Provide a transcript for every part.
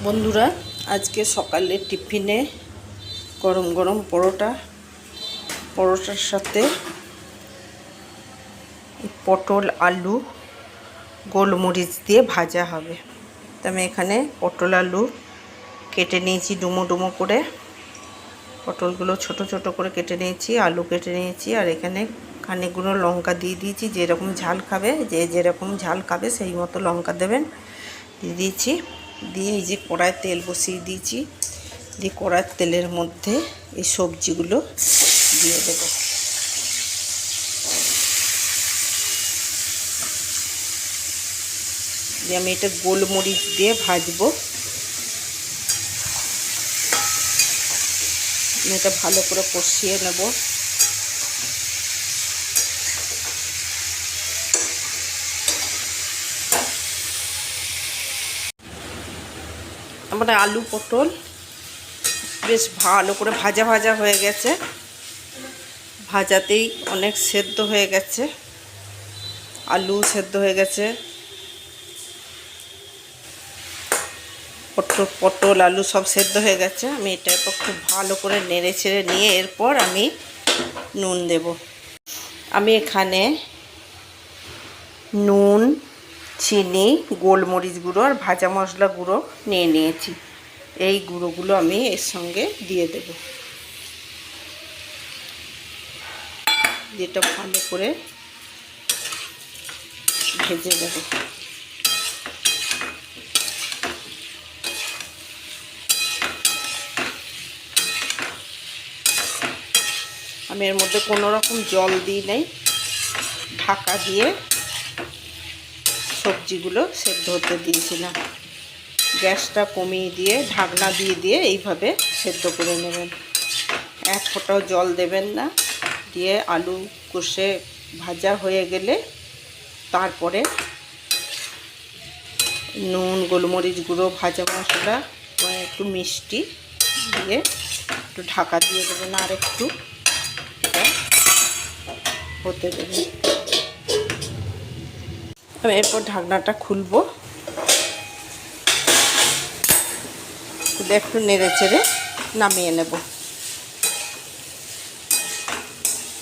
বন্ধুরা, আজকে সকালে টিফিনে গরম গরম পরোটার সাথে পটল আলু গোলমরিচ দিয়ে ভাজা হবে। তো আমি এখানে পটল আলু কেটে নিয়েছি ডুমো ডুমো করে, পটলগুলো ছোট ছোট করে কেটে নিয়েছি, আলু কেটে নিয়েছি, আর এখানে খানিকগুলো লঙ্কা দিয়ে দিয়েছি। যেরকম ঝাল খাবে, যেরকম ঝাল খাবে সেই মতো লঙ্কা দেবেন। দিয়ে দিয়েছি, দিয়ে এই যে কড়ায় তেল বসিয়ে দিয়েছি, দিয়ে কড়ার তেলের মধ্যে এই সবজিগুলো দিয়ে দেব। দিয়ে আমি এটা গোলমরিচ দিয়ে ভাজবো। আমি এটা ভালো করে কষিয়ে নেব। আমাদের আলু পটল বেশ ভালো করে ভাজা ভাজা হয়ে গেছে, ভাজাতেই অনেক সেদ্ধ হয়ে গেছে, আলু সেদ্ধ হয়ে গেছে, পটল আলু সব সেদ্ধ হয়ে গেছে। আমি এটা খুব ভালো করে নেড়ে ছেড়ে নিয়ে এরপর আমি নুন দেব। আমি এখানে নুন, চিনি, গোলমরিচ গুঁড়ো আর ভাজা মশলা গুঁড়ো নিয়ে নিয়েছি। এই গুঁড়োগুলো আমি এর সঙ্গে দিয়ে দেব, যেটা ভালো করে ভেজে দেব। আমি এর মধ্যে কোনো রকম জল দিই নাই, ঢাকা দিয়ে সবজিগুলো সেদ্ধ হতে দিয়েছিলাম। গ্যাসটা কমিয়ে দিয়ে ঢাকনা দিয়ে এইভাবে সেদ্ধ করে নেবেন, এক ফোঁটাও জল দেবেন না। দিয়ে আলু কষে ভাজা হয়ে গেলে তারপরে নুন, গোলমরিচ গুঁড়ো, ভাজা মশলা, একটু মিষ্টি দিয়ে একটু ঢাকা দিয়ে দেবেন, আর একটু হতে দেবেন। এরপর ঢাকনাটা খুলবো, একটু নেড়ে চেড়ে নামিয়ে নেব।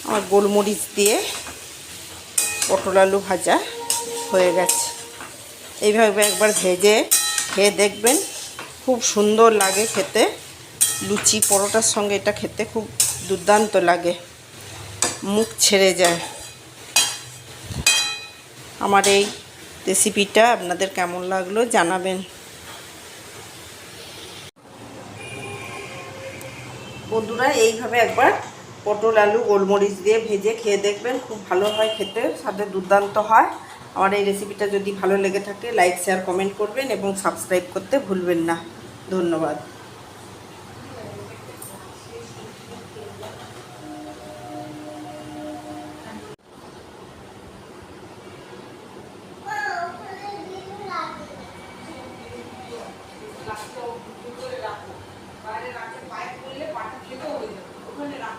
আমার গোলমরিচ দিয়ে পটল আলু ভাজা হয়ে গেছে। এইভাবে একবার ভেজে খেয়ে দেখবেন, খুব সুন্দর লাগে খেতে। লুচি পরোটার সঙ্গে এটা খেতে খুব দুর্দান্ত লাগে, মুখ ছেড়ে যায়। আমার এই রেসিপিটা আপনাদের কেমন লাগলো জানাবেন। বন্ধুরা, এইভাবে একবার পটল আলু গোলমরিচ দিয়ে ভেজে খেয়ে দেখবেন, খুব ভালো হয় খেতে, সাথে দুর্দান্ত হয়। আমার এই রেসিপিটা যদি ভালো লেগে থাকে লাইক, শেয়ার, কমেন্ট করবেন এবং সাবস্ক্রাইব করতে ভুলবেন না। ধন্যবাদ।